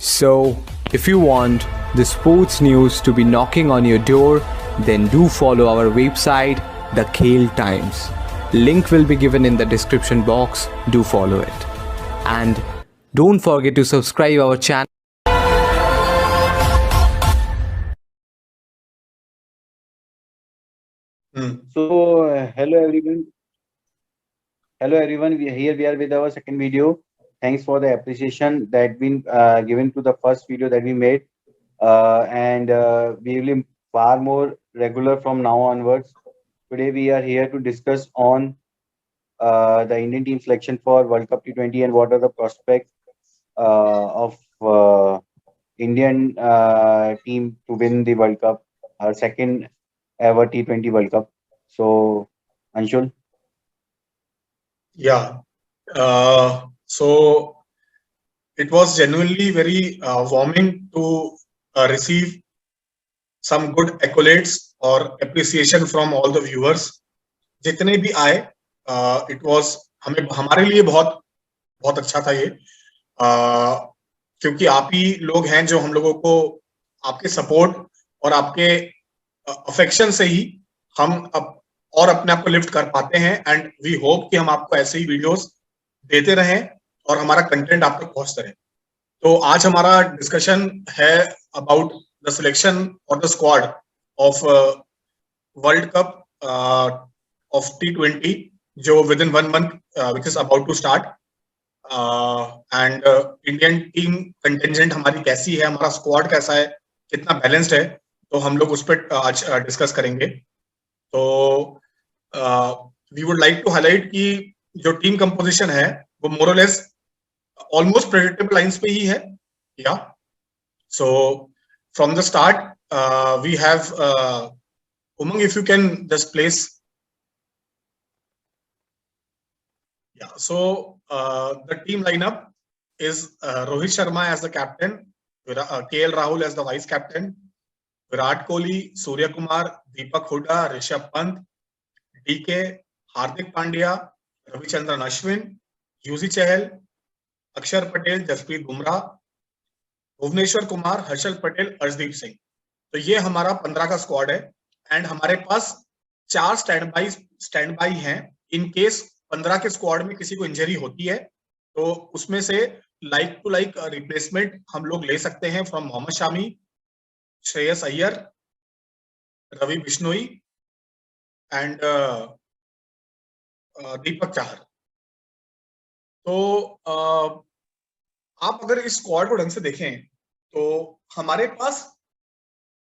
So, if you want the sports news to be knocking on your door, then do follow our website, The Khel Times. Link will be given in the description box. Do follow it. And don't forget to subscribe our channel. Hello everyone. Hello everyone. We are with our second video. Thanks for the appreciation that been given to the first video that we made, and we will be far more regular from now onwards. Today we are here to discuss on the Indian team selection for World Cup T20 and what are the prospects of Indian team to win the World Cup, our second ever T20 World Cup. So, Anshul. Yeah. So it was genuinely very warming to receive some good accolades or appreciation from all the viewers. जितने भी आए, it was हमारे लिए बहुत बहुत अच्छा था ये, क्योंकि आप ही लोग हैं जो हम लोगों को आपके सपोर्ट और आपके अफेक्शन से ही हम अब और अपने आप को लिफ्ट कर पाते हैं. एंड वी होप कि हम आपको ऐसे ही वीडियोस देते रहें और हमारा कंटेंट आप तक पहुंचता रहे. तो आज हमारा डिस्कशन है अबाउट द सिलेक्शन और the squad of world cup of T20 जो within 1 month which is about to start. And Indian team contingent हमारी कैसी है, हमारा स्क्वाड कैसा है, कितना बैलेंस्ड है, तो हम लोग उस पर आज डिस्कस करेंगे. तो we would like to highlight कि जो टीम कंपोजिशन है वो मोर और लेस ऑलमोस्ट प्रेडिक्टेबल लाइंस पे ही है. या so from the start we have Umang, if you can just place. Yeah, so the team lineup is Rohit Sharma as the captain, KL Rahul as the vice captain, Virat Kohli, Surya Kumar, Deepak Hooda, Rishabh Pant, DK, Hardik Pandya, Ravichandran Ashwin, Yuzi Chahal, Akshar Patel, Jasprit Bumrah, Bhuvneshwar Kumar, Harshal Patel, Arshdeep Singh. तो ये हमारा 15 का squad है. And हमारे पास 4 stand by हैं in case 15 के squad में किसी को इंजरी होती है, तो उसमें से लाइक टू लाइक रिप्लेसमेंट हम लोग ले सकते हैं फ्रॉम मोहम्मद शामी, श्रेयस अय्यर, रवि बिश्नोई एंड दीपक चाहर. तो आप अगर इस स्क्वाड को ढंग से देखें तो हमारे पास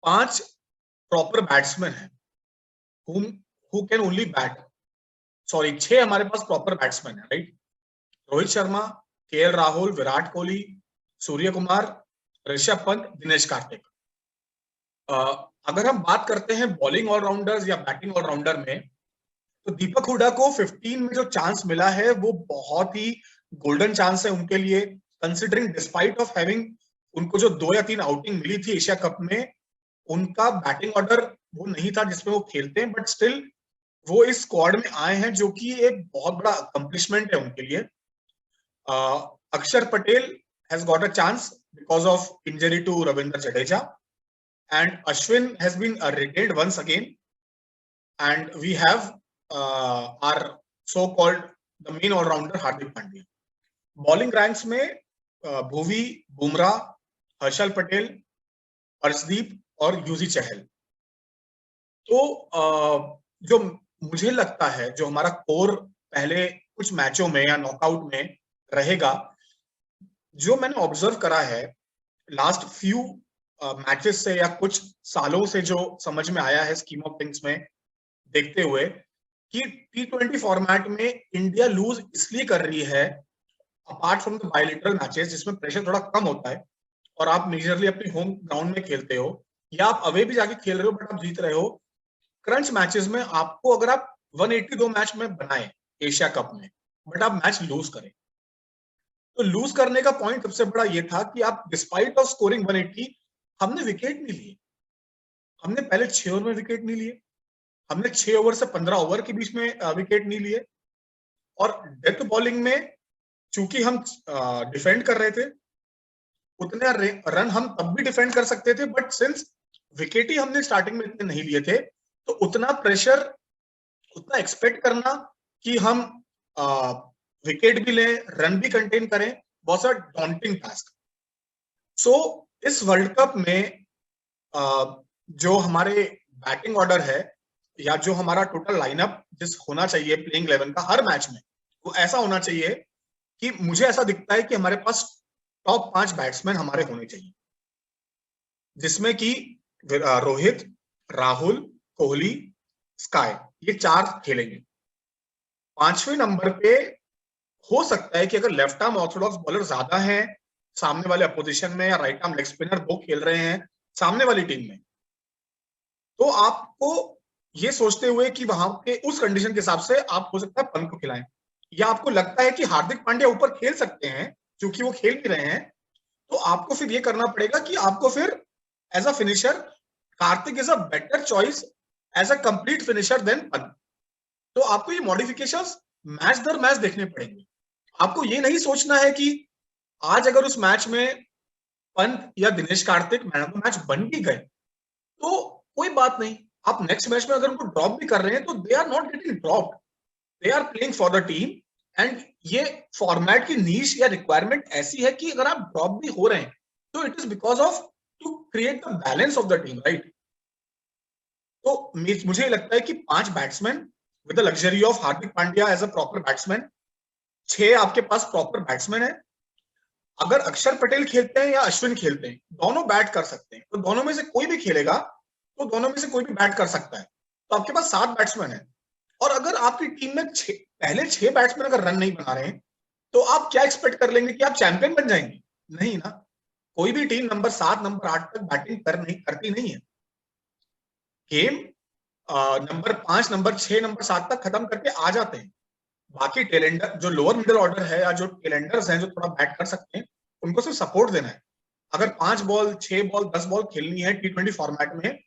5 प्रॉपर बैट्समैन हैं who can only bat. Sorry, 6 हमारे पास प्रॉपर बैट्समैन है, राइट? रोहित शर्मा, केएल राहुल, विराट कोहली, सूर्य कुमार, ऋषभ पंत, दिनेश कार्तिक. अगर हम बात करते हैं बॉलिंग ऑलराउंडर्स या बैटिंग ऑलराउंडर में, तो दीपक हुडा को 15 में जो चांस मिला है वो बहुत ही गोल्डन चांस है उनके लिए, कंसिडरिंग डिस्पाइट ऑफ हैविंग उनको जो 2 या 3 आउटिंग मिली थी एशिया कप में, उनका बैटिंग ऑर्डर वो नहीं था जिसमें वो खेलते हैं, बट स्टिल वो इस स्क्वाड में आए हैं, जो कि एक बहुत बड़ा अकम्प्लिशमेंट है उनके लिए. Akshar Patel has got a chance because of injury to Ravindra Jadeja, and Ashwin has been retained once again, and we have our so called the main allrounder Hardik Pandya. Bowling ranks में भुवी, बुमराह, हर्षल पटेल, अर्शदीप और यूजी चहल. तो जो मुझे लगता है जो हमारा कोर पहले कुछ मैचों में या नॉकआउट में रहेगा, जो मैंने ऑब्जर्व करा है लास्ट फ्यू मैचेस से या कुछ सालों से, जो समझ में आया है स्कीम ऑफ थिंग्स में देखते हुए, कि T20 फॉर्मेट में इंडिया लूज इसलिए कर रही है, apart from the bilateral matches जिसमें प्रेशर थोड़ा कम होता है और आप मेजरली अपने होम ग्राउंड में खेलते हो या आप अवे भी जाके खेल रहे हो बट आप जीत रहे हो. क्रंच मैचेस में आपको अगर आप 182 मैच में बनाए एशिया कप में, बट आप मैच लूज करें, तो लूज करने का पॉइंट सबसे बड़ा ये था कि आप डिस्पाइट ऑफ स्कोरिंग 180 हमने विकेट नहीं लिए. हमने पहले 6 ओवर में विकेट नहीं लिए, हमने 6 ओवर से 15 ओवर के बीच में विकेट नहीं लिए, और डेथ बॉलिंग में चूंकि हम डिफेंड कर रहे थे उतने रन हम तब भी डिफेंड कर सकते थे, बट सिंस विकेट ही हमने स्टार्टिंग में इतने नहीं लिए थे, तो उतना प्रेशर, उतना एक्सपेक्ट करना कि हम विकेट भी लें, रन भी कंटेन करें, वाज अ डॉन्टिंग टास्क। सो इस वर्ल्ड कप में जो हमारे बैटिंग ऑर्डर है या जो हमारा टोटल लाइनअप जिस होना चाहिए प्लेइंग 11 का हर मैच में, वो ऐसा होना चाहिए कि मुझे ऐसा दिखता है कि हमारे पास टॉप 5 बैट्समैन हमारे होने चाहिए, जिसमें कि रोहित, राहुल, कोहली, स्काई, ये 4 खेलेंगे। 5वें नंबर पे हो सकता है कि अगर लेफ्ट आर्म ऑर्थोडॉक्स बॉलर ज्यादा है सामने वाले अपोजिशन में, या राइट आर्म लेग स्पिनर 2 खेल रहे हैं सामने वाली टीम में, तो आपको ये सोचते हुए कि वहां के उस कंडीशन के हिसाब से आप हो सकता है पंत को खिलाएं, या आपको लगता है कि हार्दिक पांड्या ऊपर खेल सकते हैं क्योंकि वो खेल भी रहे हैं, तो आपको फिर ये करना पड़ेगा कि आपको फिर as a finisher Karthik is a better choice as a complete finisher than Pant. तो आपको ये मॉडिफिकेशंस मैच दर मैच देखने पड़ेंगे। आपको ये नहीं सोचना है कि आज अगर उस मैच में पंत या Dinesh Karthik man of the match बन भी गए तो कोई बात नहीं, आप नेक्स्ट मैच में अगर उनको ड्रॉप भी कर रहे हैं तो they are not getting dropped, they are playing for the team. And ये फॉर्मेट की नीश या रिक्वायरमेंट ऐसी है कि अगर आप ड्रॉप भी हो रहे हैं तो it is because of to create the balance of the team, right. तो मुझे लगता है कि 5 batsman with the luxury of Hardik Pandya as a proper batsman, 6 आपके पास प्रॉपर बैट्समैन है। अगर अक्षर पटेल खेलते हैं या अश्विन खेलते हैं, दोनों बैट कर सकते हैं, तो दोनों में से कोई भी खेलेगा तो दोनों में से कोई भी बैट कर सकता है, तो आपके पास 7 बैट्समैन है। और अगर आपकी टीम में पहले 6 बैट्समैन अगर रन नहीं बना रहे हैं तो आप क्या एक्सपेक्ट कर लेंगे कि आप चैंपियन बन जाएंगे? नहीं ना। कोई भी टीम नंबर 7 नंबर 8 तक बैटिंग करती नहीं है। गेम नंबर 5 नंबर 6 नंबर 7 तक खत्म करके आ जाते हैं। बाकी टेलेंडर जो लोअर मिडिल ऑर्डर है या जो टेलेंडर्स हैं जो थोड़ा बैट कर सकते हैं, उनको सिर्फ सपोर्ट देना है। अगर 5 बॉल 6 बॉल 10 बॉल खेलनी है T20 फॉर्मेट में,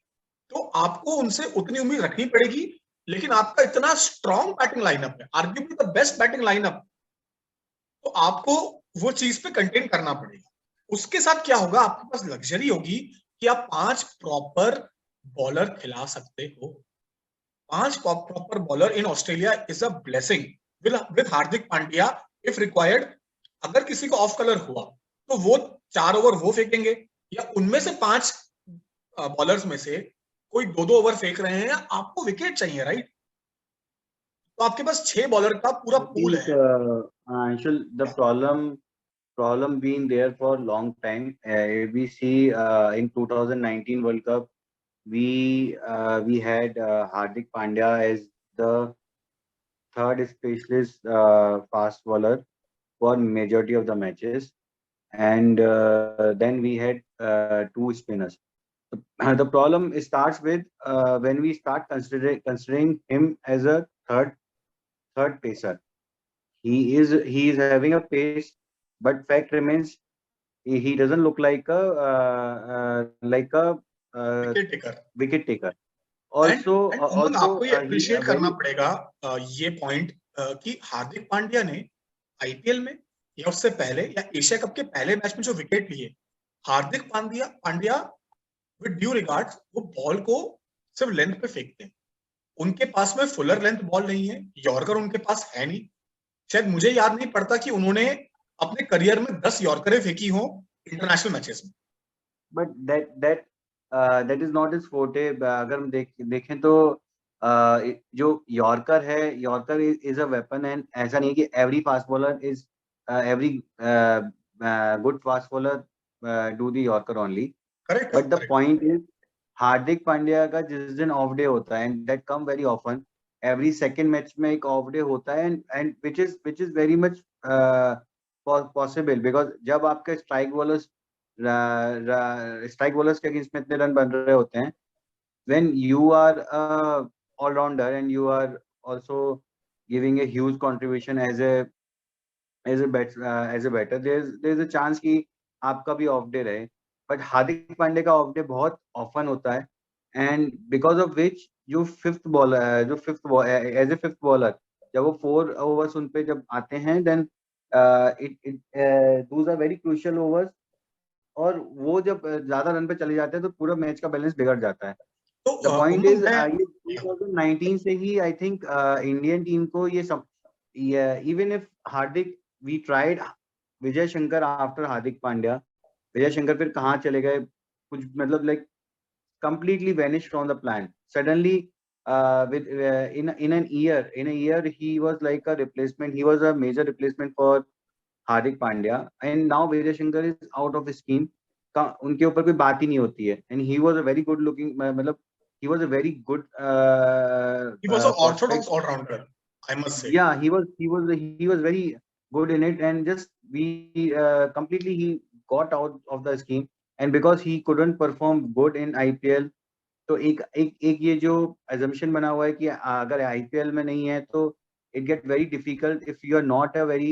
तो आपको उनसे उतनी उम्मीद रखनी पड़ेगी। लेकिन आपका इतना स्ट्रॉन्ग बैटिंग लाइनअप है, arguably the best batting lineup, तो आपको वो चीज पे कंटेन करना पड़ेगा। उसके साथ क्या होगा, आपके पास लग्जरी होगी कि आप 5 प्रॉपर बॉलर खिला सकते हो। 5 proper bowler in Australia is a blessing with Hardik Pandya. If required, अगर किसी को ऑफ कलर हुआ तो वो 4 ओवर वो फेंकेंगे, या उनमें से 5 बॉलर्स में से कोई 2-2 ओवर फेंक रहे हैं, आपको विकेट चाहिए, राइट। तो आपके पास 6 बॉलर का पूरा पूल है। Anshul, the problem been there for long time. We see in 2019 World Cup, we had Hardik Pandya as the third specialist fast bowler for majority of the matches, and then we had 2 spinners. The problem starts with when we start considering him as a third pacer. He is having a pace, but fact remains he doesn't look like a wicket taker. wicket taker. And Umang, Also आपको ये he appreciate करना very पड़ेगा ये point कि हार्दिक पांड्या ने IPL में या उससे पहले या एशिया कप के पहले मैच में जो विकेट लिए, Hardik Pandya with due regards वो बॉल को सिर्फ लेंथ पे फेंकते हैं। उनके पास में फुलर लेंथ बॉल नहीं है, यॉर्कर उनके पास है नहीं। शायद मुझे याद नहीं पड़ता कि उन्होंने अपने करियर में 10 यॉर्करें फेंकी हो इंटरनेशनल मैचेस में। but that is not his forte. अगर हम देखें तो जो यॉर्कर है, yorker is a weapon, and ऐसा नहीं है कि every fast bowler is every good fast bowler do the yorker only. Correct. But the point is Hardik Pandya का जिस दिन ऑफ डे होता है, and that come very often, every second match में एक ऑफ डे होता है, and which is very much possible, because जब आपके स्ट्राइक बॉलर्स के अगेंस्ट में इतने रन बन रहे होते हैं, when you are a all-rounder and you are also giving a huge contribution as a batter, there's a chance कि आपका भी ऑफ डे रहे। बट हार्दिक पांडे का ऑफ डे बहुत ऑफन होता है, एंड बिकॉज ऑफ विच जो fifth as a fifth bowler जब वो 4 ओवर्स उन पे जब आते हैं, then those are very crucial overs और वो जब ज्यादा रन पे चले जाते हैं तो पूरा मैच का बैलेंस बिगड़ जाता है। तो द पॉइंट उमंग इज मैं ये 2019 से ही आई थिंक इंडियन टीम को ये सब, even if Hardik, we tried Vijay Shankar after Hardik Pandya, Vijay Shankar फिर कहाँ चले गए, कुछ मतलब like completely vanished from the plan suddenly. With in a year he was like a replacement, he was a major replacement for Hardik Pandya, and now Vijay Shankar is out of his scheme. उनके ऊपर कोई बात ही नहीं होती है, and he was a very good looking, मतलब he was a very good he was an prospect. orthodox all-rounder, I must say. Yeah, he was very good in it, and just we completely he got out of the scheme, and because he couldn't perform good in IPL, तो एक ये जो assumption बना हुआ है कि अगर IPL में नहीं है तो it get very difficult if you are not a very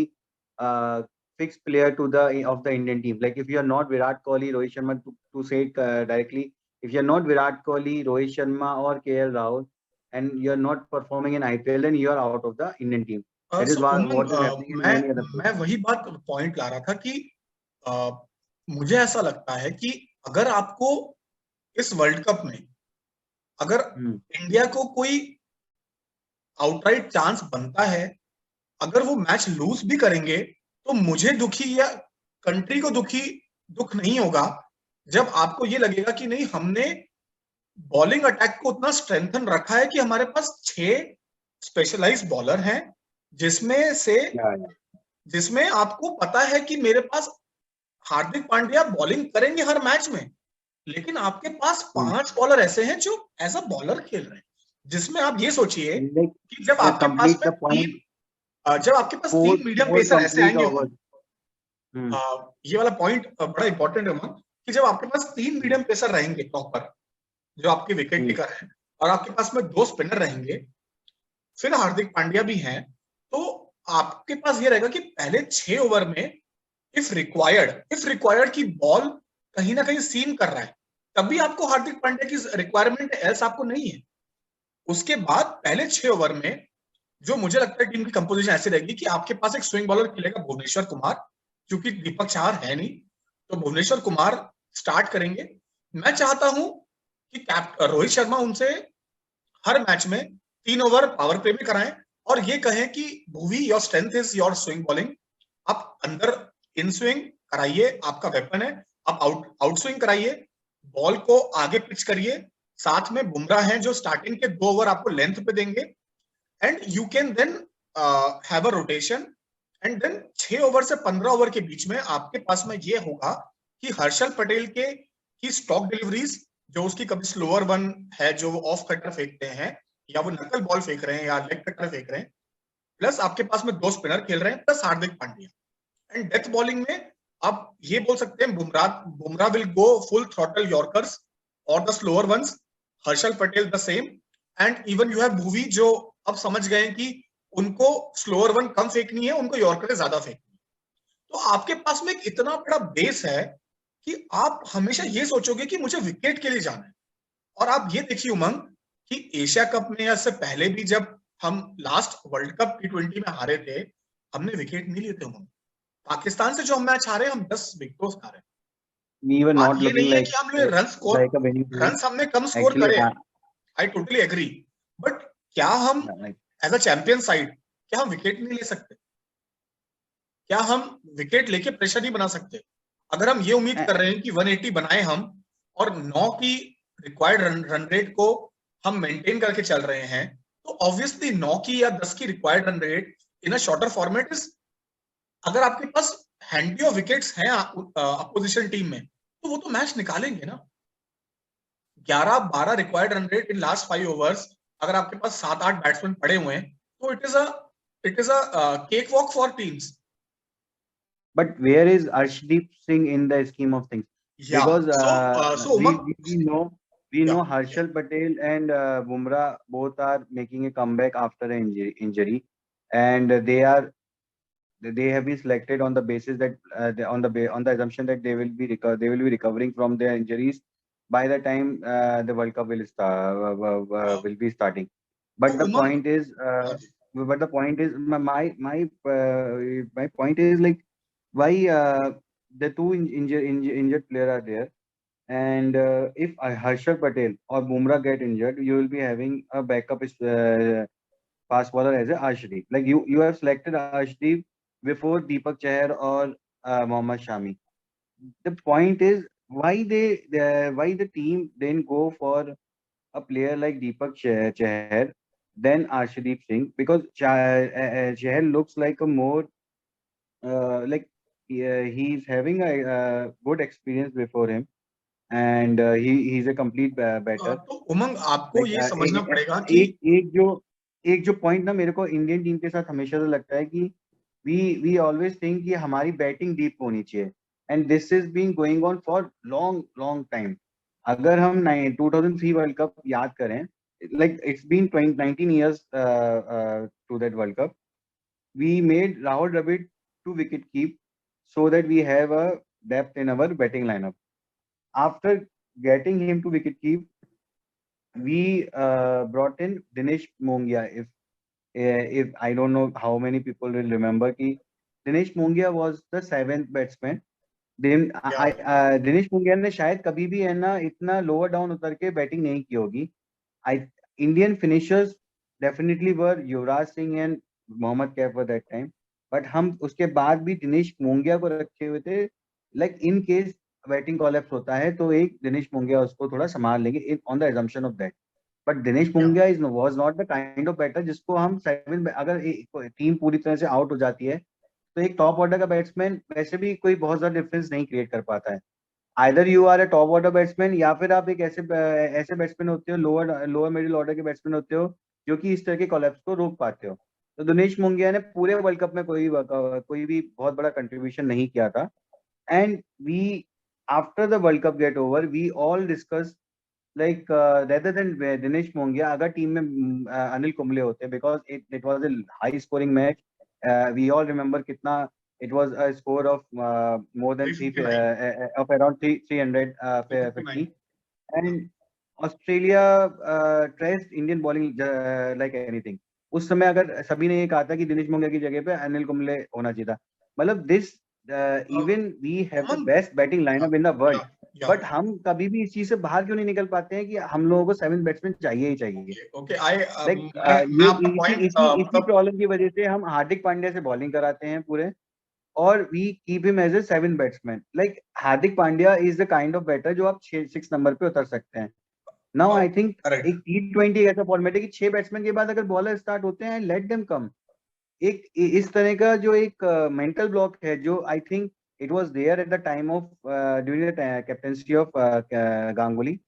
fixed player to the of the Indian team. Like if you are not Virat Kohli, Rohit Sharma, to say it directly, if you are not Virat Kohli, Rohit Sharma or KL Rahul, and you are not performing in IPL, then you are out of the Indian team. That is So what Umang, is happening in मैं many other मैं places. वही बात point ला रहा था कि मुझे ऐसा लगता है कि अगर आपको इस वर्ल्ड कप में अगर इंडिया को कोई आउटराइट चांस बनता है, अगर वो मैच लूज भी करेंगे, तो मुझे दुखी या कंट्री को दुख नहीं होगा जब आपको ये लगेगा कि नहीं, हमने बॉलिंग अटैक को उतना स्ट्रेंथन रखा है कि हमारे पास 6 स्पेशलाइज्ड बॉलर हैं, जिसमें आपको पता है कि मेरे पास हार्दिक पांड्या बॉलिंग करेंगे हर मैच में, लेकिन आपके पास 5 बॉलर ऐसे हैं जो एज अ बॉलर खेल रहे हैं, जिसमें आप ये सोचिए कि जब आपके पास में तीन मीडियम पेसर ऐसे आएंगे, ये वाला पॉइंट बड़ा इंपॉर्टेंट है कि जब आपके पास 3 मीडियम पेसर रहेंगे प्रॉपर, जो आपके विकेट टेकर हैं, और आपके पास में 2 स्पिनर रहेंगे, फिर हार्दिक पांड्या भी हैं, तो आपके पास ये रहेगा कि पहले 6 ओवर में इफ रिक्वायर्ड की बॉल कहीं ना कहीं सीम कर रहा है, तभी आपको हार्दिक पांड्या की रिक्वायरमेंट है, एल्स आपको नहीं है। उसके बाद पहले 6 ओवर में जो मुझे लगता है टीम की कंपोजिशन ऐसी रहेगी कि आपके पास एक स्विंग बॉलर खेलेगा भुवनेश्वर कुमार, क्योंकि दीपक चाहर है नहीं, तो भुवनेश्वर कुमार स्टार्ट करेंगे। मैं चाहता हूं कि रोहित शर्मा उनसे हर मैच में 3 ओवर पावर प्ले में कराएं और ये कहें कि Bhuvi, your strength is your swing bowling, आप अंदर इन स्विंग कराइए, आपका वेपन है, आप आउट स्विंग कराइए, बॉल को आगे पिच करिए, साथ में बुमराह हैं जो स्टार्टिंग के 2 ओवर आपको लेंथ पे देंगे, and you can then have a rotation, and then 6 over से 15 ओवर के बीच में आपके पास में ये होगा कि हर्षल पटेल की स्टॉक डिलीवरीज, जो उसकी कभी स्लोअर वन है जो वो ऑफ कटर फेंकते हैं या वो नकल बॉल फेंक रहे हैं या लेग कटर फेंक रहे हैं, प्लस आपके पास में 2 स्पिनर खेल रहे हैं plus Hardik Pandya, and death bowling में आप ये बोल सकते हैं Bumrah will go full throttle yorkers और the slower ones, Harshal Patel the same, and even you have Bhuvi जो अब समझ गए कि उनको स्लोअर वन कम फेंकनी है, उनको यॉर्कर ज्यादा फेंकनी है। तो आपके पास में एक इतना बड़ा बेस है कि आप हमेशा ये सोचोगे कि मुझे विकेट के लिए जाना है। और आप ये देखिए उमंग कि एशिया कप में या इससे पहले भी जब हम लास्ट वर्ल्ड कप T20 में हारे थे, हमने विकेट नहीं लिए थे उमंग। पाकिस्तान से जो हम मैच हारे, हम 10 विकेटों से हारे। We were not ये looking नहीं है like कि हमने रन हमने कम स्कोर करे, आई टोटली एग्री, बट क्या हम एज अ चैंपियन साइड क्या हम विकेट नहीं ले सकते? क्या हम विकेट लेके प्रेशर नहीं बना सकते? अगर हम ये उम्मीद कर रहे हैं कि 180 बनाए हम और 9 की रिक्वायर्ड रन रेट को हम मेंटेन करके चल रहे हैं, तो ऑब्वियसली 9 की या 10 की required run rate in a shorter format is, अगर आपके पास हैंडी ऑफ विकेट्स हैं अपोजिशन टीम में, तो वो तो मैच निकालेंगे ना। 11-12 required run rate in last 5 overs, अगर आपके पास 7-8 बैट्समैन पड़े हुए हैं, तो it is a cake walk for teams. But where is Arshdeep Singh in the scheme of things? Yeah. Because we know Yeah. Harshal Patel and Bumrah both are making a comeback after an injury, and they have been selected on the basis that on the assumption that they will be recovering from their injuries by the time the World Cup will be starting. But the point is, my point is like, why the two injured player are there, and if Harshal Patel or Bumrah get injured, you will be having a backup fast bowler as a Arshdeep. Like you have selected Arshdeep before Deepak Chahar or Mohammad Shami. The point is why the team then go for a player like Deepak Chahar than Arshdeep Singh, because Chahar looks like a more like he's having a good experience before him, and he's a complete batter. तो उमंग आपको like ये समझना पड़ेगा कि एक जो point ना मेरे को इंडियन टीम के साथ हमेशा से लगता है कि वी ऑलवेज थिंक कि हमारी बैटिंग डीप होनी चाहिए, and this is being going on for long long time. अगर हम 2003 वर्ल्ड कप याद करें, like it's been 19 years to that world cup. We made Rahul Dravid to wicket keep so that we have a depth in our batting lineup. After getting him to wicket keep, we brought in Dinesh Mongia. If I don't know how many people will remember कि Dinesh Mongia was the 7th batsman. Dinesh Mongia ने शायद कभी भी है ना इतना lower down उतर के बैटिंग नहीं की होगी. I Indian finishers definitely were Yuvraj Singh and Mohammad Kaif that time, but हम उसके बाद भी दिनेश मोंगिया को रखे हुए थे. Like in case batting collapse होता है तो एक दिनेश मोंगिया उसको थोड़ा संभाल लेंगे on the assumption of that. But Dinesh Mongia is was not the kind of batter जिसको हम 7 अगर टीम पूरी तरह से आउट हो जाती है तो एक टॉप ऑर्डर का बैट्समैन वैसे भी कोई बहुत ज्यादा डिफरेंस नहीं क्रिएट कर पाता है. Either you are a top order batsman या फिर आप एक ऐसे बैट्समैन होते हो, लोअर मिडिल ऑर्डर के बैट्समैन होते हो जो कि इस तरह के कोलैप्स को रोक पाते हो. तो दिनेश मुंगिया ने पूरे वर्ल्ड कप में कोई भी बहुत बड़ा कंट्रीब्यूशन नहीं किया था. And we after the world cup get over we all discuss like rather than Dinesh Mongia अगर टीम में अनिल कुंबले होते, because it was a high scoring match. We all remember कितना it was a score of more than of around 350, and Australia traced Indian bowling like anything. उस समय अगर सभी ने ये कहा था कि दिनेश मोंगिया की जगह पे अनिल कुंबले होना चाहिए था. मतलब this even we have the best batting lineup in the world, but हम कभी भी इस चीज से बाहर क्यों नहीं निकल पाते हैं कि हम लोगों को 7 बैट्समैन चाहिए ही चाहिए. इसी प्रॉब्लम की वजह से हम हार्दिक पांड्या से बॉलिंग कराते हैं पूरे, और we keep him as a 7 batsman. Like Hardik Pandya is the kind of batter जो आप 6 नंबर पे उतर सकते हैं. नाउ आई थिंक एक T20 ऐसा फॉर्मेट है कि 6 बैट्समैन के बाद अगर बॉलर स्टार्ट होते हैं लेट देम कम. एक इस तरह का जो एक मेंटल ब्लॉक है जो I think it was there at the time of during the captaincy of Ganguly,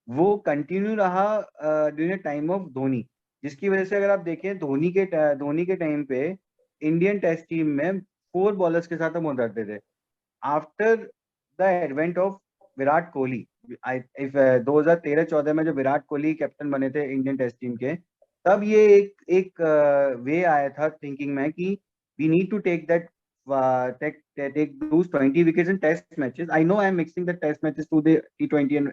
वो कंटिन्यू रहा during the time of Dhoni, जिसकी वजह से अगर आप देखें धोनी के टाइम पे इंडियन टेस्ट टीम में 4 बॉलर्स के साथ हम उतरते थे. After the advent of Virat Kohli, 2013-14 में जो विराट कोहली कैप्टन बने थे इंडियन टेस्ट टीम के, तब ये एक वे आया था थिंकिंग में कि we need to take that take those 20 wickets in test matches. I know I am mixing the test matches to the T20 and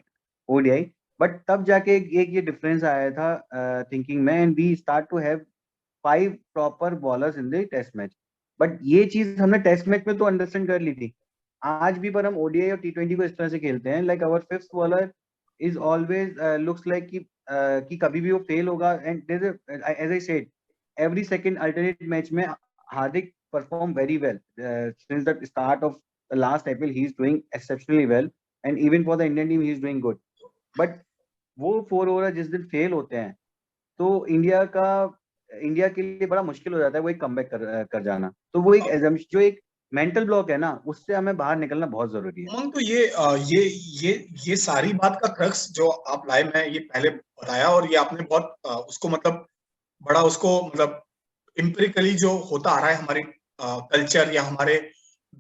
ODI, but तब जाके एक ये डिफरेंस आया था थिंकिंग में, and we start to have 5 proper bowlers in the test match. But ये चीज हमने टेस्ट मैच में तो अंडरस्टैंड कर ली थी. आज भी पर हम ODI और T20 को इस तरह से खेलते हैं, like our 5th bowler is always looks like कि कभी भी वो फेल होगा. And as I said every second alternate match में Hardik perform very well since the start of the last IPL. He is doing exceptionally well, and even for the Indian team he is doing good. But वो 4 over जिस दिन fail होते हैं तो India के लिए बड़ा मुश्किल हो जाता है वो एक कमबैक कर जाना. तो वो एक जो एक मेंटल ब्लॉक है ना, उससे हमें बाहर निकलना बहुत जरूरी है. तो ये सारी बात का क्रक्स जो आप लाए, मैं ये पहले बताया, और ये आपने बहुत उसको मतलब बड़ा उसको मतलब एम्पिरिकली जो होता आ रहा है हमारे कल्चर या हमारे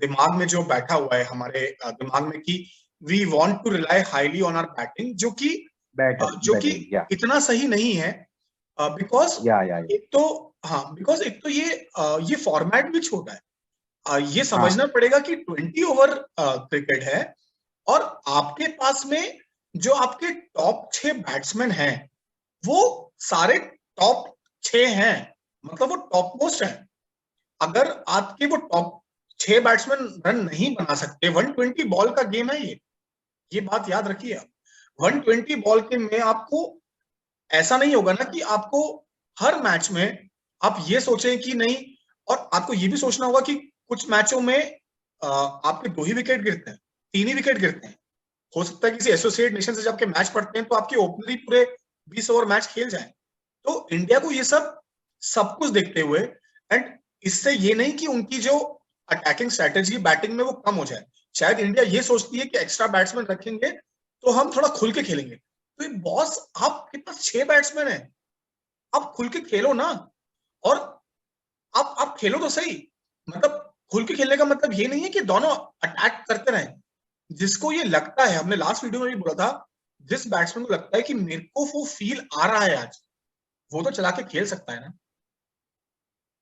दिमाग में जो बैठा हुआ है हमारे दिमाग में कि we want to rely highly on our batting, जो कि इतना सही नहीं है. बिकॉज एक तो ये फॉर्मेट भी छोटा है. ये समझना पड़ेगा कि 20 ओवर क्रिकेट है और आपके पास में जो आपके टॉप 6 बैट्समैन हैं वो सारे टॉप 6 हैं, मतलब वो टॉप मोस्ट हैं. अगर आपके वो टॉप 6 बैट्समैन रन नहीं बना सकते। 120 बॉल का गेम है ये बात याद रखिए आप। 120 बॉल के में आपको ऐसा नहीं होगा ना कि आपको हर मैच में आप ये सोचें कि नहीं, और आपको ये भी सोचना होगा कि कुछ मैचों में आपके 2 ही विकेट गिरते हैं, 3 ही विकेट गिरते हैं। हो सकता है किसी एसोसिएट नेशन से जब आपके मैच पड़ते हैं तो आपके ओपनर ही पूरे 20 ओवर मैच खेल जाए। तो इंडिया को ये सब कुछ देखते हुए, एंड इससे ये नहीं कि उनकी जो अटैकिंग स्ट्रेटेजी बैटिंग में वो कम हो जाए। शायद इंडिया ये सोचती है कि एक्स्ट्रा बैट्समैन रखेंगे तो हम थोड़ा खुल के खेलेंगे। तो बॉस, आपके पास 6 बैट्समैन है, आप खुल के खेलो ना। और आप खेलो तो सही, मतलब खुल के खेलने का मतलब ये नहीं है कि दोनों अटैक करते रहें। जिसको ये लगता है, हमने लास्ट वीडियो में भी बोला था, जिस बैट्समैन को लगता है कि मेरे को वो फील आ रहा है आज, वो तो चला के खेल सकता है ना।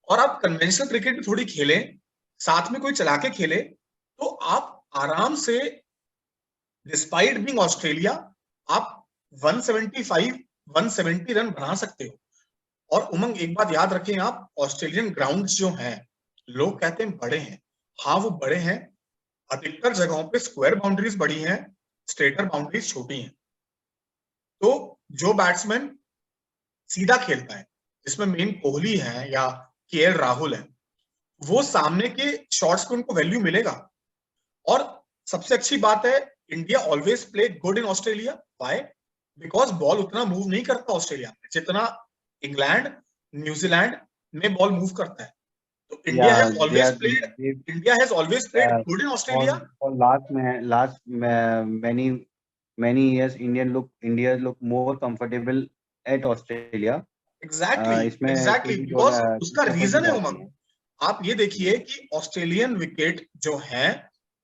और आप कन्वेंशनल क्रिकेट भी थोड़ी खेलें, साथ में कोई चला के खेले, तो आप आराम से, डिस्पाइट बीइंग ऑस्ट्रेलिया, आप 175 170 रन बना सकते हो। और उमंग, एक बात याद रखें आप, ऑस्ट्रेलियन ग्राउंड्स जो हैं, लोग कहते हैं बड़े हैं, हाँ वो बड़े हैं। अधिकतर जगहों पे स्क्वायर बाउंड्रीज बड़ी हैं, स्ट्रेटर बाउंड्रीज छोटी हैं। तो जो बैट्समैन सीधा खेलता है, जिसमें मेन कोहली है या केएल राहुल है, वो सामने के शॉट्स पे उनको वैल्यू मिलेगा। और सबसे अच्छी बात है, India always play good in Australia. Why? Because ball उतना मूव नहीं करता ऑस्ट्रेलिया में जितना इंग्लैंड, न्यूजीलैंड में बॉल मूव करता है। तो India has always played good in Australia. और last many years India look more comfortable at Australia. Exactly, because उसका रीजन है उमंग। आप ये देखिए कि ऑस्ट्रेलियन विकेट जो है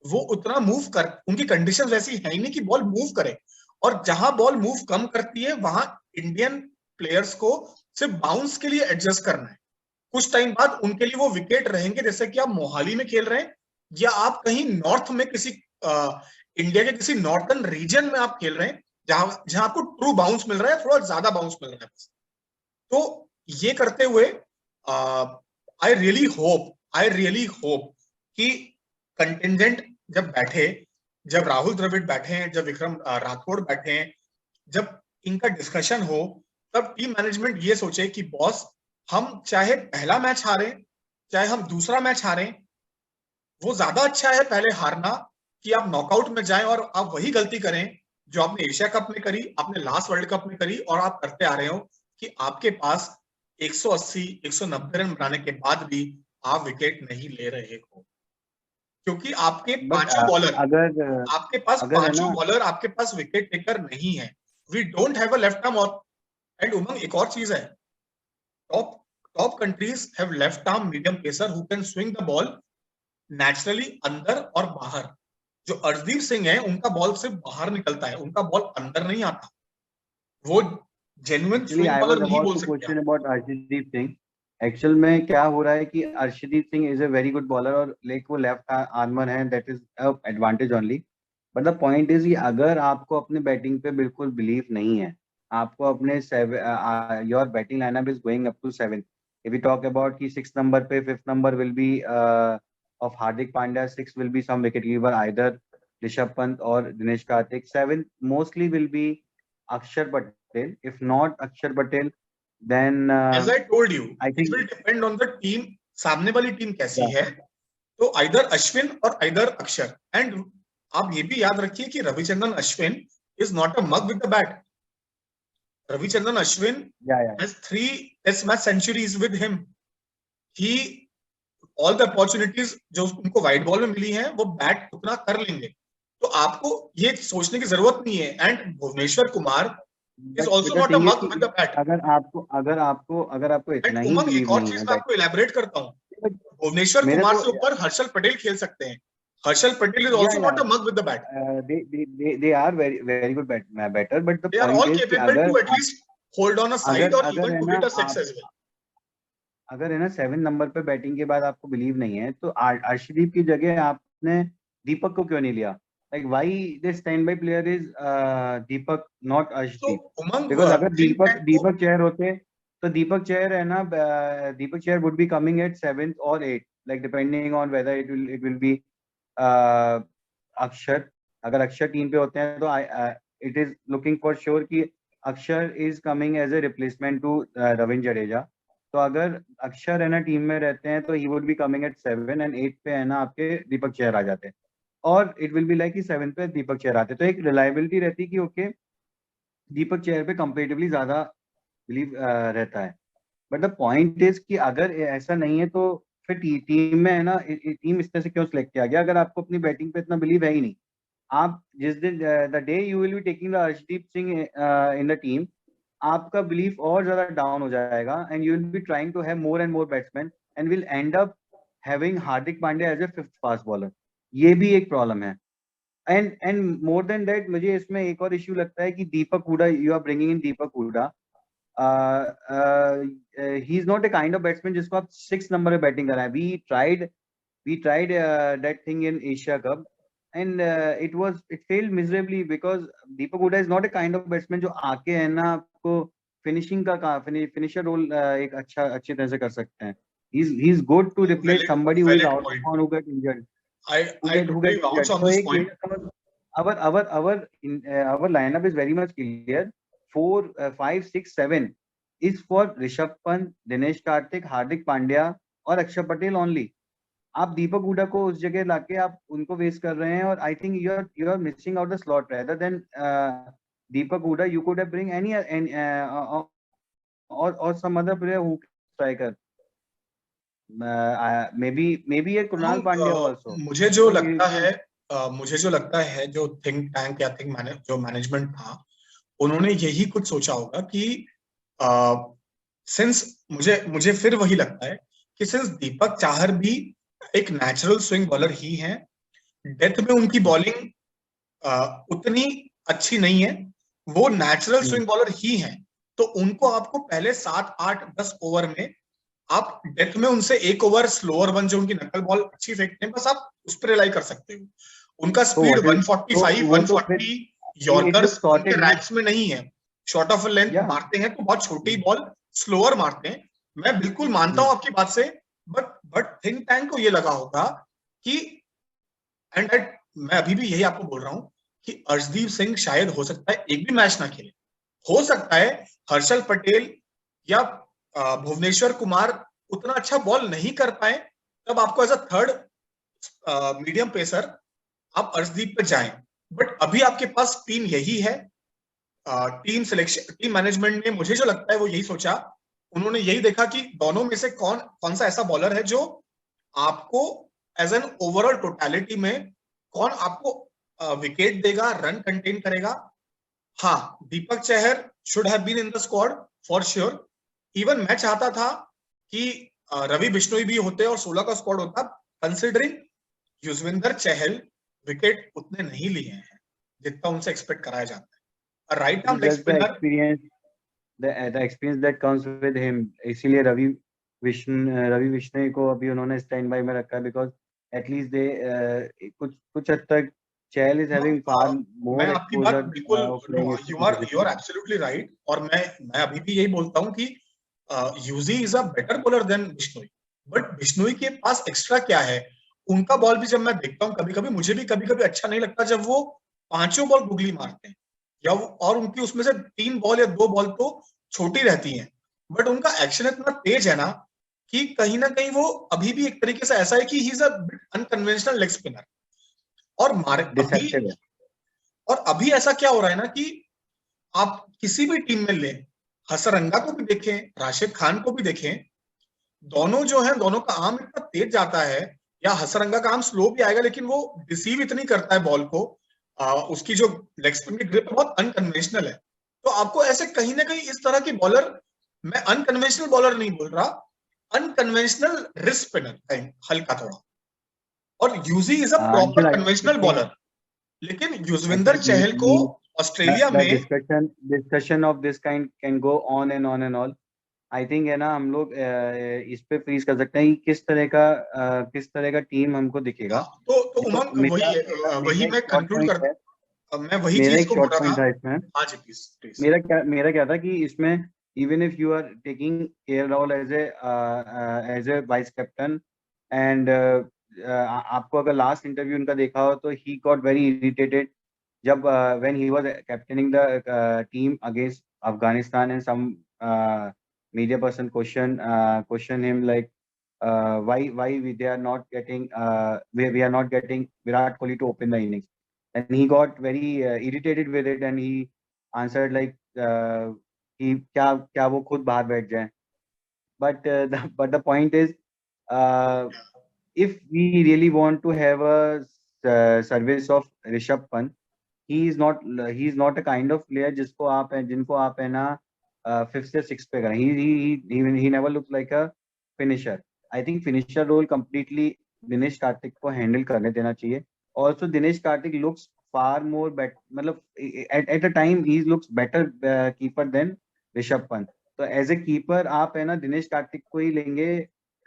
वो उतना मूव कर, उनकी कंडीशन वैसी है ही नहीं कि बॉल मूव करे। और जहां बॉल मूव कम करती है वहां इंडियन प्लेयर्स को सिर्फ बाउंस के लिए एडजस्ट करना है। कुछ टाइम बाद उनके लिए वो विकेट रहेंगे, जैसे कि आप मोहाली में खेल रहे हैं या आप कहीं नॉर्थ में किसी इंडिया के किसी नॉर्थर्न रीजन में आप खेल रहे हैं, जहां आपको ट्रू बाउंस मिल रहा है, थोड़ा ज्यादा बाउंस मिल रहा है। तो ये करते हुए आई रियली होप कि कंटिजेंट जब राहुल द्रविड़ बैठे हैं, जब विक्रम राठौड़ बैठे हैं, जब इनका डिस्कशन हो, तब टीम मैनेजमेंट ये सोचे कि बॉस, हम चाहे पहला मैच हारें चाहे हम दूसरा मैच हारें, वो ज्यादा अच्छा है पहले हारना कि आप नॉकआउट में जाएं और आप वही गलती करें जो आपने एशिया कप में करी, आपने लास्ट वर्ल्ड कप में करी और आप करते आ रहे हो, कि आपके पास 180 190 रन बनाने के बाद भी आप विकेट नहीं ले रहे हो। क्योंकि आपके पांचों बॉलर आपके पास विकेट टेकर नहीं है। We don't have a left arm. And Umang, एक और चीज है, top countries have left arm medium pacer who can swing the ball naturally अंदर और बाहर। जो अर्शदीप सिंह है, उनका बॉल सिर्फ बाहर निकलता है, उनका बॉल अंदर नहीं आता। वो जेन्युइन स्विंग बॉलर नहीं बोल सकते। अबाउट अर्शदीप सिंह, एक्चुअल में क्या हो रहा है कि Arshdeep Singh is a very good bowler और वो लेफ्ट आर्मर है, that is advantage only. But the point is, अगर आपको अपने बैटिंग पे बिल्कुल बिलीव नहीं है, आपको अपने your batting lineup is going up to 7। If you talk about कि 6 नंबर पे 5th number will be of Hardik Pandya, 6 will be some wicket keeper either Rishabh Pant और Dinesh Karthik, 7 mostly will be Akshar Patel. If not Akshar Patel, then as I told you, I think it will depend on the team. सामने वाली team कैसी है, तो either Ashwin और either अक्षर। And आप ये भी याद रखिए कि Ravichandran Ashwin is not a mug with the bat. Ravichandran Ashwin has 3 Test match centuries with him. He all the opportunities जो उनको वाइड बॉल में मिली हैं, वो बैट उतना कर लेंगे। तो आपको ये सोचने की जरूरत नहीं है। And Bhuvneshwar Kumar is also not a mug with the bat. अगर आपको इतना ही उमंग, एक और चीज मैं आपको इलेबोरेट करता हूँ। भुवनेश्वर कुमार से ऊपर हर्षल पटेल खेल सकते हैं। Harshal Patel is also not a mug with the bat. They are very good batter, but the they are all capable to at least hold on a side or even to hit a six as well. अगर है ना 7 number पे batting के बाद आपको believe नहीं है, तो अर्शदीप की जगह आपने दीपक को क्यों नहीं लिया? Like why the standby player is Deepak, not Arshdeep? Because अगर दीपक चेयर होते, तो दीपक चेयर है ना, दीपक chair would be coming at 7th or 8th. like depending on whether it will be अक्षर, अगर अक्षर टीम पे होते हैं तो it is looking for sure कि अक्षर is coming as a replacement to Ravindra Jadeja. तो अगर अक्षर है ना टीम में रहते हैं तो he would be coming at 7 and 8 पे है ना आपके दीपक चहर आ जाते हैं, और it will be like कि 7 पे दीपक चहर आते, तो एक रिलायबिलिटी रहती कि ओके दीपक चहर पे कंपेरेटिवली ज्यादा बिलीव रहता है. बट द पॉइंट इज कि अगर ऐसा नहीं है तो फिर टीम में है ना, टीम इस तरह से क्यों सिलेक्ट किया गया अगर आपको अपनी बैटिंग पे इतना बिलीव है ही नहीं. आप जिस दिन the day you will be taking the Arshdeep Singh in the team, आपका बिलीफ और ज्यादा डाउन हो जाएगा and you will be trying to have more and more batsman and will end up having Hardik Pandya as a 5th fast bowler. ये भी एक problem है. And more than that मुझे इसमें एक और इश्यू लगता है कि Deepak Hooda, you are bringing in Deepak Hooda, he is not a kind of batsman जिसको आप 6 नंबर पे बैटिंग कराएं. We tried that thing in Asia Cup and it failed miserably because Deepak Huda is not a kind of batsman जो आके है ना आपको finishing का फिनिशर रोल एक अच्छी तरह से कर सकते हैं. He's good to replace somebody who is out on who get injured. who get vouch on this point. Our lineup is very much clear. 4, 5, 6, 7 is for Rishabh Pant, Dinesh Karthik, Hardik Pandya और अक्षर Patel only. आप दीपक हुडा को उस जगह लाके आप उनको waste कर रहे हैं, और I think you are missing out the slot rather than Deepak Hooda. You could have bring any और some other player who striker, maybe a Krunal Pandya also. मुझे जो लगता है जो थिंक टैंक या जो मैनेजमेंट था उन्होंने यही कुछ सोचा होगा कि सिंस मुझे फिर वही लगता है कि सिंस दीपक चाहर भी एक नेचुरल स्विंग बॉलर ही हैं, डेथ में उनकी बॉलिंग उतनी अच्छी नहीं है, वो नेचुरल स्विंग बॉलर ही हैं, तो उनको आपको पहले 7, 8, 10 ओवर में आप डेथ में उनसे 1 ओवर स्लोअर वन जो उनकी नकल बॉल अच्छी फेंकते हैं बस आप उस पर रिलाई कर सकते हो. उनका स्पीड 145, 140 यॉर्कर्स उनके रैक्स में नहीं है, शॉर्ट ऑफ लेंथ मारते हैं तो बहुत छोटी बॉल स्लोअर मारते हैं. मैं बिल्कुल मानता हूं आपकी बात से, बट थिंक टैंक को ये लगा होगा कि एंड मैं अभी भी यही आपको बोल रहा हूं कि अर्शदीप सिंह शायद हो सकता है एक भी मैच ना खेले, हो सकता है हर्षल पटेल या भुवनेश्वर कुमार उतना अच्छा बॉल नहीं कर पाए, तब आपको as a third medium pacer आप अर्शदीप पे जाएं. बट अभी आपके पास टीम यही है. टीम सिलेक्शन, टीम मैनेजमेंट ने मुझे जो लगता है वो यही सोचा, उन्होंने यही देखा कि दोनों में से कौन सा ऐसा बॉलर है जो आपको एज एन ओवरऑल टोटलिटी में कौन आपको विकेट देगा, रन कंटेन करेगा. हाँ, Deepak Chahar should have been in the squad for sure. Even मैं चाहता था कि रवि बिश्नोई भी होते और 16 का स्क्वाड होता, कंसिडरिंग युजवेंद्र चहल विकेट उतने नहीं लिए हैं जितना उनसे एक्सपेक्ट कराया जाता है. Right arm leg spinner, the experience that comes with him, इसीलिए रवि बिश्नोई को अभी उन्होंने स्टैंड बाय में रखा है बिकॉज एटलीस्ट दे कुछ हद तक Chahal is having far more exposure. बिल्कुल यू आर एब्सोल्युटली राइट. और मैं अभी भी यही बोलता हूं कि Yuzi is a better bowler than Bishnoi, but Bishnoi के पास एक्स्ट्रा क्या है. उनका बॉल भी जब मैं देखता हूँ कभी कभी मुझे भी कभी अच्छा नहीं लगता जब वो 5 बॉल गुगली मारते हैं या और उनकी उसमें से 3 बॉल या 2 बॉल तो छोटी रहती हैं, बट उनका एक्शन इतना तेज है ना कि कहीं ना कहीं वो अभी भी एक तरीके से ऐसा है कि he is a unconventional leg spinner. और अभी ऐसा क्या हो रहा है ना कि आप किसी भी टीम में लें, हसरंगा को भी देखें, राशिद खान को भी देखें, दोनों जो है दोनों का आर्म इतना तेज जाता है, या हसरंगा का आर्म स्लो भी आएगा लेकिन वो डिसीव इतनी करता है बॉल को, उसकी जो लेग स्पिन की ग्रिप बहुत अनकन्वेंशनल है. तो आपको ऐसे कहीं ना कहीं इस तरह की बॉलर, मैं अनकन्वेंशनल बॉलर नहीं बोल रहा, अनकन्वेंशनल रिस्ट स्पिनर हल्का थोड़ा, और Yuzi is a proper conventional bowler. लेकिन युजवेंद्र चहल को ऑस्ट्रेलिया में discussion of this kind can go on and all. I think है ना हम लोग इस पे फ्रीज कर सकते हैं कि किस तरह का टीम हमको दिखेगा. तो उमंग वही मैं कंक्लूड कर, मैं वही चीज को बोल रहा था इसमें. हाँ जी प्लीज. मेरा क्या था कि इसमें even if you are taking KL Rahul as a vice captain and आपको अगर लास्ट इंटरव्यू उनका देखा हो तो ही गॉट वेरी इरिटेटेड जब when he was captaining the team against Afghanistan and some media person question him like why they are not getting we are not getting Virat Kohli to open the innings, and he got very irritated with it, and he answered like कि क्या वो खुद बाहर बैठ जाए. But the point is, if we really want to have a service of Rishabh Pant, he is not a kind of player जिनको आप है ना fifth या sixth पे करें. He never looks like a finisher. I think finisher role completely Dinesh Karthik को handle करने देना चाहिए. Also Dinesh Karthik looks far more better, मतलब at a time he looks better keeper than Rishabh Pant. तो एज ए कीपर आप है ना दिनेश कार्तिक को ही लेंगे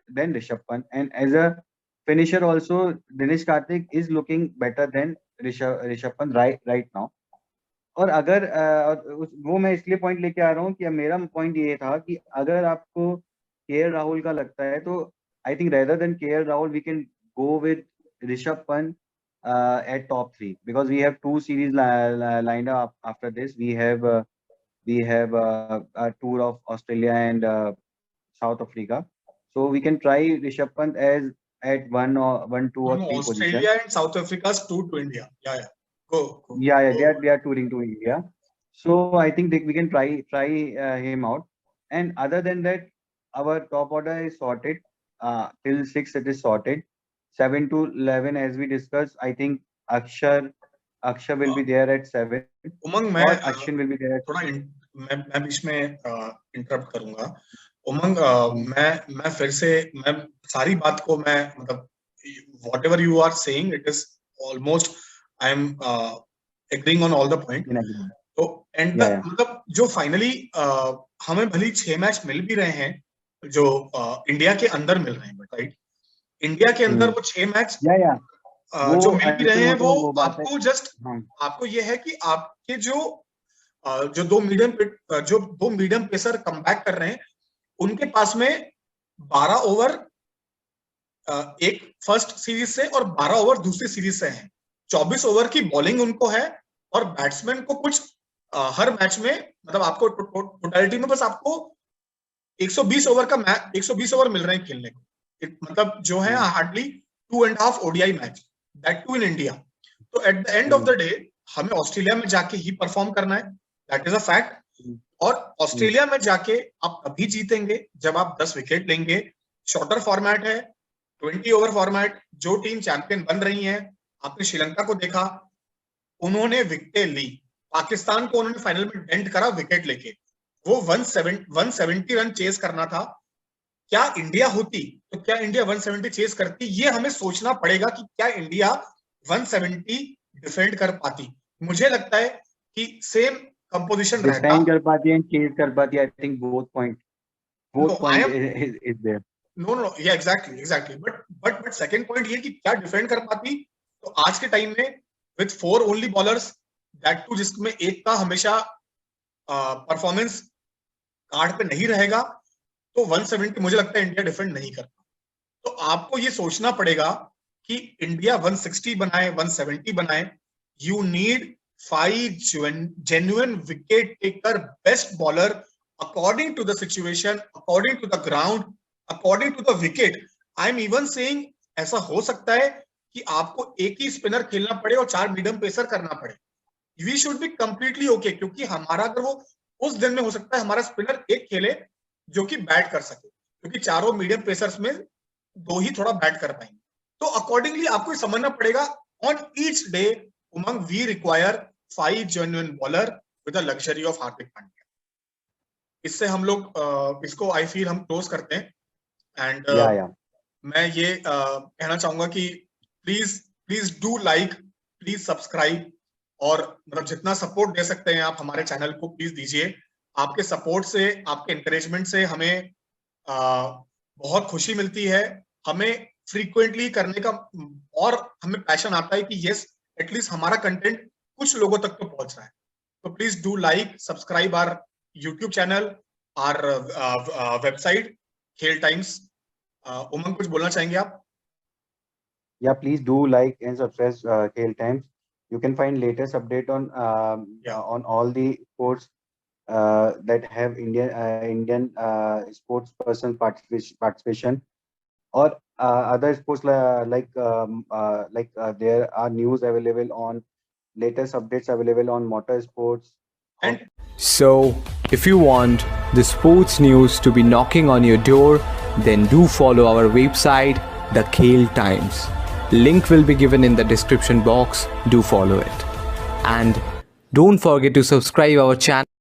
then Rishabh Pant, and as a finisher also Dinesh Karthik is looking better than Rishabh Pant right now. और अगर वो मैं इसलिए पॉइंट लेके आ रहा हूँ कि मेरा पॉइंट ये था कि अगर आपको के राहुल का लगता है तो I think rather than K Rahul we can go with Rishabh Pant at top 3 because we have 2 series lined up after this. We have a tour of Australia and South Africa, so we can try Rishabh Pant as at 1 or 1, 2 or 3 Australia position. and South Africa's tour to India. Go. Yeah, they are touring to India, so I think we can try him out. And other than that, our top order is sorted. Till 6 it is sorted. 7 to 11 as we discussed. I think Akshar will be there at 7. उमंग मैं Ashwin will be there at थोड़ा मैं बीच में interrupt करूंगा. उमंग मैं फिर से मैं सारी बात को मैं मतलब whatever you are saying it is almost I am agreeing on all the point. तो एंड मतलब जो फाइनली हमें भली 6 मैच मिल भी रहे हैं जो इंडिया के अंदर मिल रहे हैं, बट राइट इंडिया के अंदर वो 6 मैच जो मिल भी रहे हैं वो आपको जस्ट आपको ये है कि आपके जो दो मीडियम पेसर कमबैक कर रहे हैं उनके पास में 12 ओवर एक फर्स्ट सीरीज से और 12 ओवर दूसरी सीरीज से हैं. 24 ओवर की बॉलिंग उनको है और बैट्समैन को कुछ हर मैच में मतलब आपको टोटलिटी में बस आपको 120 ओवर का मैच 120 ओवर मिल रहे हैं खेलने को. मतलब जो है hardly 2.5 ODI match, that too in India. तो at the end of the day हमें ऑस्ट्रेलिया में जाके ही परफॉर्म करना है, दैट इज अ फैक्ट. और ऑस्ट्रेलिया में जाके आप तभी जीतेंगे जब आप 10 विकेट लेंगे. शॉर्टर फॉर्मेट है, 20 ओवर फॉर्मेट. जो टीम चैंपियन बन रही है, आपने श्रीलंका को देखा, उन्होंने विकेट ली. पाकिस्तान को उन्होंने फाइनल में डेंट करा विकेट लेके. वो 170 रन चेस करना था. क्या इंडिया होती तो क्या इंडिया 170 चेस करती? ये हमें सोचना पड़ेगा कि क्या इंडिया 170 डिफेंड कर पाती. मुझे लगता है कि सेम कंपोजिशन रहता कर पाती है, चेस कर पाती है. I think both point is there. No yeah exactly but second point ये कि क्या डिफेंड कर पाती. तो आज के टाइम में with 4 only bowlers, that too जिसमें एक का हमेशा परफॉर्मेंस कार्ड पे नहीं रहेगा, तो 170 मुझे लगता है इंडिया डिफेंड नहीं करता. तो आपको ये सोचना पड़ेगा कि इंडिया 160 बनाए, 170 बनाए. You need 5 genuine wicket taker, best bowler according to the situation, according to the ground, according to the wicket. I am even saying ऐसा हो सकता है कि आपको एक ही स्पिनर खेलना पड़े और 4 मीडियम पेसर करना पड़े. We should be completely okay, क्योंकि हमारा अगर वो उस दिन में हो सकता है हमारा स्पिनर एक खेले जो कि बैट कर सके, क्योंकि चारों मीडियम पेसर्स में 2 ही थोड़ा बैट कर पाएंगे. तो अकॉर्डिंगली आपको समझना पड़ेगा on each day. Umang we require 5 genuine bowler with the luxury of Hardik Pandya. इससे हम लोग इसको आई फील हम क्लोज करते हैं. एंड मैं ये कहना चाहूंगा कि please do like, please subscribe, और मतलब जितना सपोर्ट दे सकते हैं आप हमारे चैनल को प्लीज दीजिए. आपके सपोर्ट से, आपके एनकरेजमेंट से हमें बहुत खुशी मिलती है. हमें फ्रीक्वेंटली करने का और हमें पैशन आता है कि यस एटलीस्ट हमारा कंटेंट कुछ लोगों तक तो पहुंच रहा है. तो please do like, subscribe our YouTube channel, our website Khel Times. Umang कुछ बोलना चाहेंगे आप? Yeah, please do like and subscribe KL Times. You can find latest update on on all the sports that have Indian sports person participation, or other sports there are news available on latest updates available on motorsports. And So, if you want the sports news to be knocking on your door, then do follow our website, The Khel Times. Link will be given in the description box. Do follow it. And don't forget to subscribe our channel.